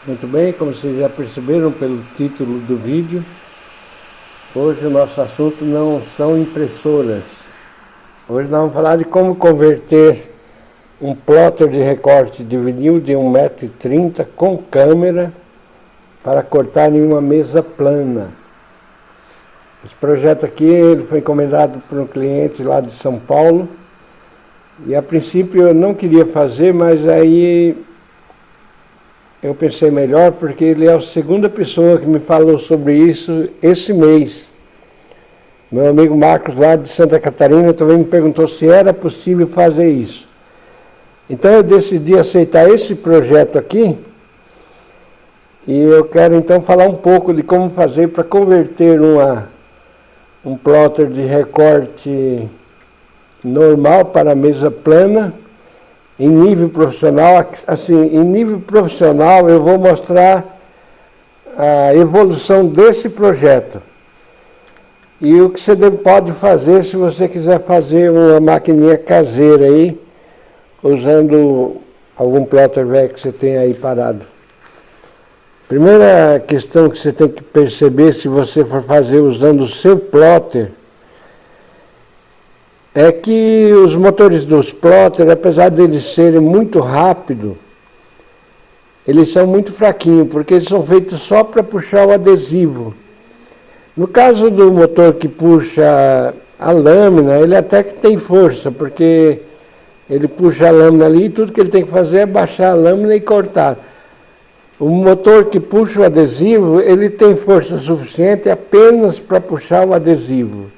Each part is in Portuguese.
Muito bem, como vocês já perceberam pelo título do vídeo, hoje o nosso assunto não são impressoras. Hoje nós vamos falar de como converter um plotter de recorte de vinil de 1,30 m com câmera para cortar em uma mesa plana. Esse projeto aqui ele foi encomendado por um cliente lá de São Paulo e a princípio eu não queria fazer, mas aí eu pensei melhor porque ele é a segunda pessoa que me falou sobre isso esse mês. Meu amigo Marcos lá de Santa Catarina também me perguntou se era possível fazer isso. Então eu decidi aceitar esse projeto aqui e eu quero então falar um pouco de como fazer para converter um plotter de recorte normal para mesa plana em nível profissional. Assim, em nível profissional eu vou mostrar a evolução desse projeto e o que você pode fazer se você quiser fazer uma maquininha caseira aí, usando algum plotter velho que você tem aí parado. Primeira questão que você tem que perceber se você for fazer usando o seu plotter é que os motores dos plotters, apesar de eles serem muito rápidos, eles são muito fraquinhos, porque eles são feitos só para puxar o adesivo. No caso do motor que puxa a lâmina, ele até que tem força, porque ele puxa a lâmina ali e tudo que ele tem que fazer é baixar a lâmina e cortar. O motor que puxa o adesivo, ele tem força suficiente apenas para puxar o adesivo.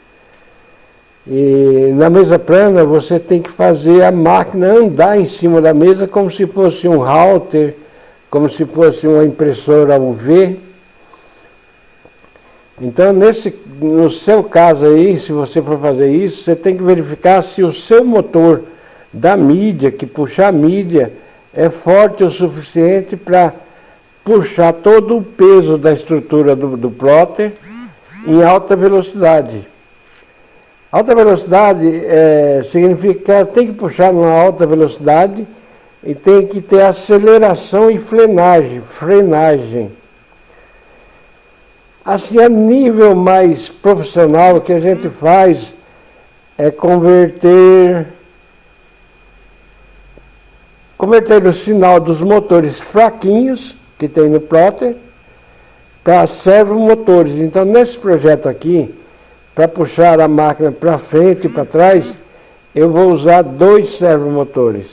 E na mesa plana você tem que fazer a máquina andar em cima da mesa como se fosse um router, como se fosse uma impressora UV. Então no seu caso aí, se você for fazer isso, você tem que verificar se o seu motor da mídia, que puxa a mídia, é forte o suficiente para puxar todo o peso da estrutura do plotter em alta velocidade. Alta velocidade significa que ela tem que puxar numa alta velocidade e tem que ter aceleração e frenagem. Assim, a nível mais profissional, o que a gente faz é converter o sinal dos motores fraquinhos que tem no plotter para servomotores. Então, nesse projeto aqui, para puxar a máquina para frente e para trás, eu vou usar 2 servomotores.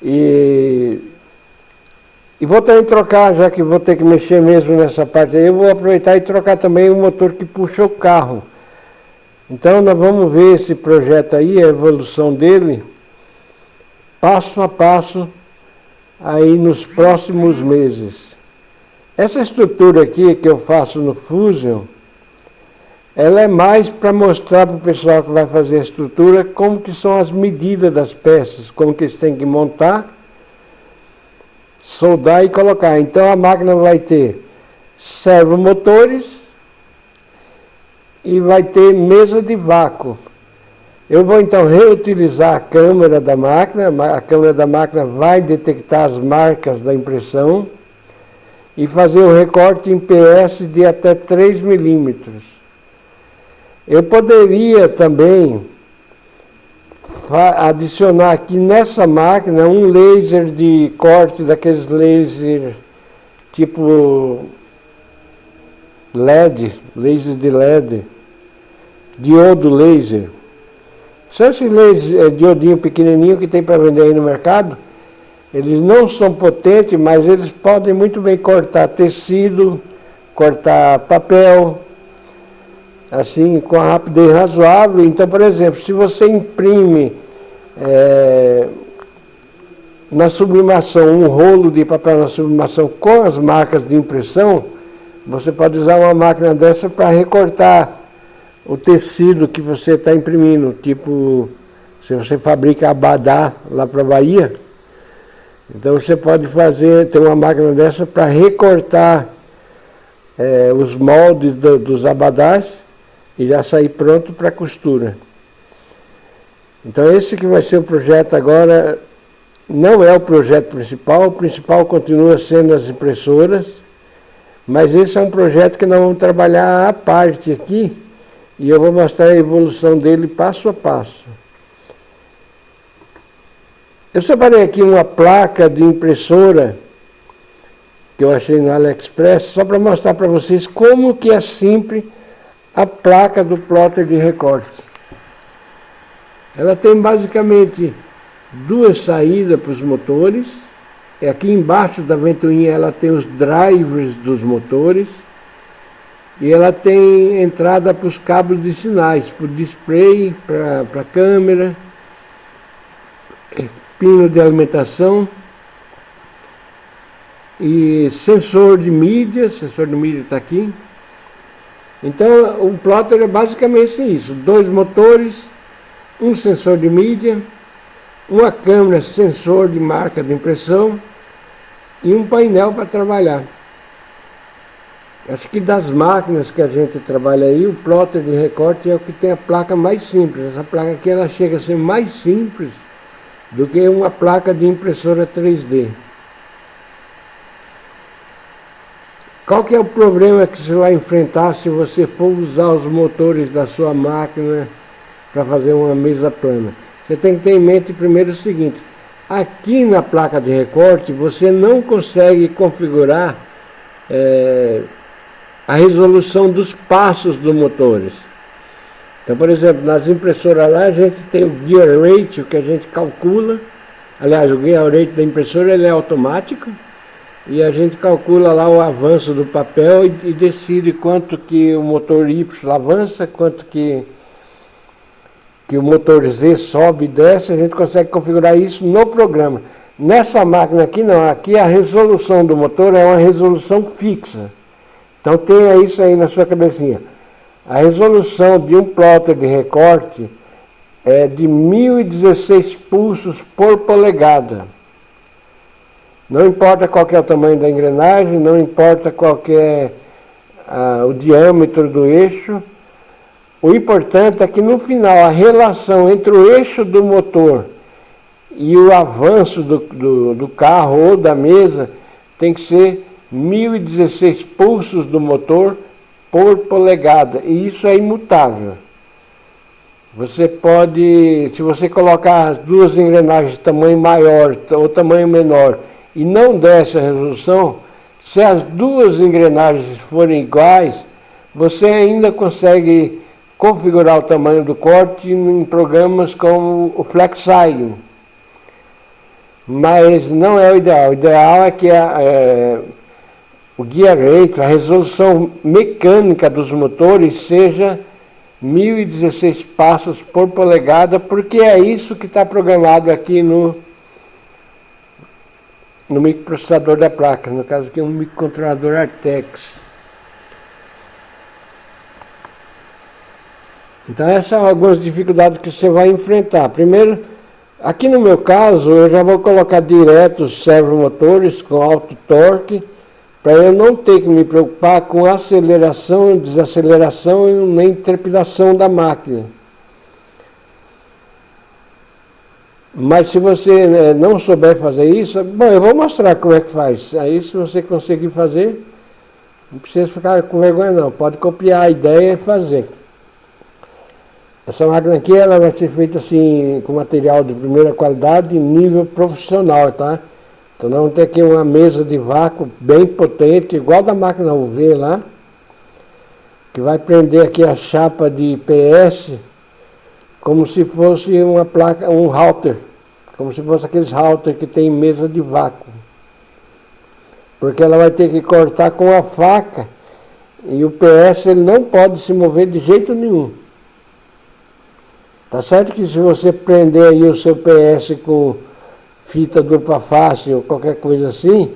E vou também trocar, já que vou ter que mexer mesmo nessa parte aí, eu vou aproveitar e trocar também o motor que puxa o carro. Então nós vamos ver esse projeto aí, a evolução dele, passo a passo, aí nos próximos meses. Essa estrutura aqui que eu faço no Fusion, ela é mais para mostrar para o pessoal que vai fazer a estrutura como que são as medidas das peças, como que eles têm que montar, soldar e colocar. Então a máquina vai ter servomotores e vai ter mesa de vácuo. Eu vou então reutilizar a câmera da máquina, a câmera da máquina vai detectar as marcas da impressão e fazer o recorte em PS de até 3 milímetros. Eu poderia também adicionar aqui nessa máquina um laser de corte, daqueles laser tipo LED, laser de LED, diodo laser. São esses lasers diodinho pequenininho que tem para vender aí no mercado. Eles não são potentes, mas eles podem muito bem cortar tecido, cortar papel, assim, com a rapidez razoável. Então, por exemplo, se você imprime na sublimação, um rolo de papel na sublimação com as marcas de impressão, você pode usar uma máquina dessa para recortar o tecido que você está imprimindo. Tipo, se você fabrica abadá lá para a Bahia, então você pode ter uma máquina dessa para recortar os moldes dos abadás e já sair pronto para costura. Então esse que vai ser o projeto agora não é o principal continua sendo as impressoras, mas esse é um projeto que nós vamos trabalhar à parte aqui, e eu vou mostrar a evolução dele passo a passo. Eu separei aqui uma placa de impressora que eu achei no AliExpress, só para mostrar para vocês como que é simples a placa do plotter de recorte. Ela tem basicamente duas saídas para os motores. Aqui embaixo da ventoinha ela tem os drivers dos motores. E ela tem entrada para os cabos de sinais, para o display, para a câmera, pino de alimentação e sensor de mídia está aqui. Então o plotter é basicamente isso, dois motores, um sensor de mídia, uma câmera sensor de marca de impressão e um painel para trabalhar. Acho que das máquinas que a gente trabalha aí, o plotter de recorte é o que tem a placa mais simples. Essa placa aqui ela chega a ser mais simples do que uma placa de impressora 3D. Qual que é o problema que você vai enfrentar se você for usar os motores da sua máquina para fazer uma mesa plana? Você tem que ter em mente primeiro o seguinte: aqui na placa de recorte você não consegue configurar a resolução dos passos dos motores. Então, por exemplo, nas impressoras lá a gente tem o gear rate, que a gente calcula. Aliás, o gear rate da impressora ele é automático. E a gente calcula lá o avanço do papel e decide quanto que o motor Y avança, quanto que o motor Z sobe e desce. A gente consegue configurar isso no programa. Nessa máquina aqui não, aqui a resolução do motor é uma resolução fixa. Então tenha isso aí na sua cabecinha. A resolução de um plotter de recorte é de 1016 pulsos por polegada. Não importa qual que é o tamanho da engrenagem, não importa qual que é o diâmetro do eixo. O importante é que no final a relação entre o eixo do motor e o avanço do carro ou da mesa tem que ser 1016 pulsos do motor por polegada, e isso é imutável. Você pode, se você colocar as duas engrenagens de tamanho maior ou tamanho menor e não der essa resolução, se as duas engrenagens forem iguais, você ainda consegue configurar o tamanho do corte em programas como o FlexSign. Mas não é o ideal. O ideal é que o gear rate, a resolução mecânica dos motores seja 1016 passos por polegada, porque é isso que está programado aqui no microprocessador da placa, no caso aqui é um microcontrolador Artex. Então essas são algumas dificuldades que você vai enfrentar. Primeiro, aqui no meu caso, eu já vou colocar direto os servomotores com alto torque, para eu não ter que me preocupar com aceleração, desaceleração e nem trepidação da máquina. Mas se você não souber fazer isso, bom, eu vou mostrar como é que faz. Aí se você conseguir fazer, não precisa ficar com vergonha não, pode copiar a ideia e fazer. Essa máquina aqui ela vai ser feita assim, com material de primeira qualidade, nível profissional, tá? Então nós vamos ter aqui uma mesa de vácuo bem potente, igual da máquina UV lá, que vai prender aqui a chapa de IPS, como se fosse uma placa, um router, como se fosse aqueles router que tem mesa de vácuo. Porque ela vai ter que cortar com a faca, e o PS ele não pode se mover de jeito nenhum. Tá certo que se você prender aí o seu PS com fita dupla face ou qualquer coisa assim,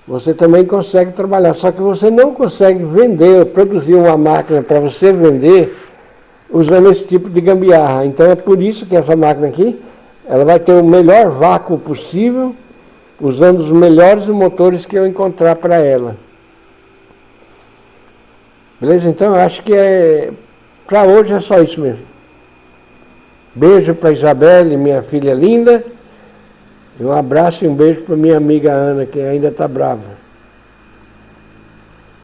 você também consegue trabalhar, só que você não consegue vender, produzir uma máquina para você vender usando esse tipo de gambiarra. Então é por isso que essa máquina aqui, ela vai ter o melhor vácuo possível, usando os melhores motores que eu encontrar para ela. Beleza? Então eu acho que para hoje é só isso mesmo. Beijo para Isabelle, minha filha linda. E um abraço e um beijo para minha amiga Ana, que ainda está brava.